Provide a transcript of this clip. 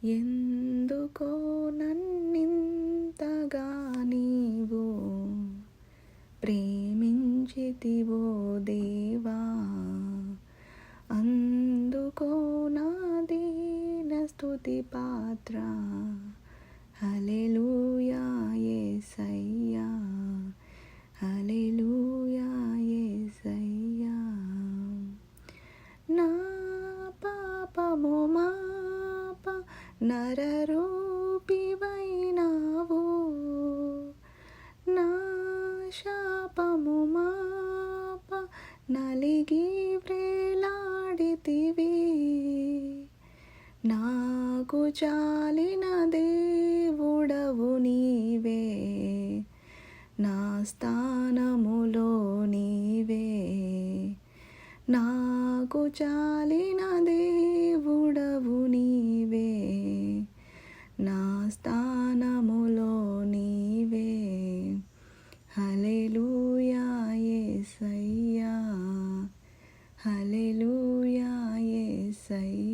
ఎందుకో నన్నింతగా నీవు ప్రేమించితివో దేవా, అందుకో నా దీన స్తుతి పాత్ర. హల్లెలూయా యేసయ్యా, హల్లెలూయా యేసయ్యా. నా పాపము మాప నరరూపివైనావు, నా శాపము మాప నలిగి వ్రేలాడితివి. నాకు చాలిన దేవుడవు నీవే, నా స్థానములో నీవే. నాకు చాలిన దేవుడవు నీవే, నా స్థానములో నీవే. హల్లెలూయా యేసయ్యా, హల్లెలూయా యేసయ్యా.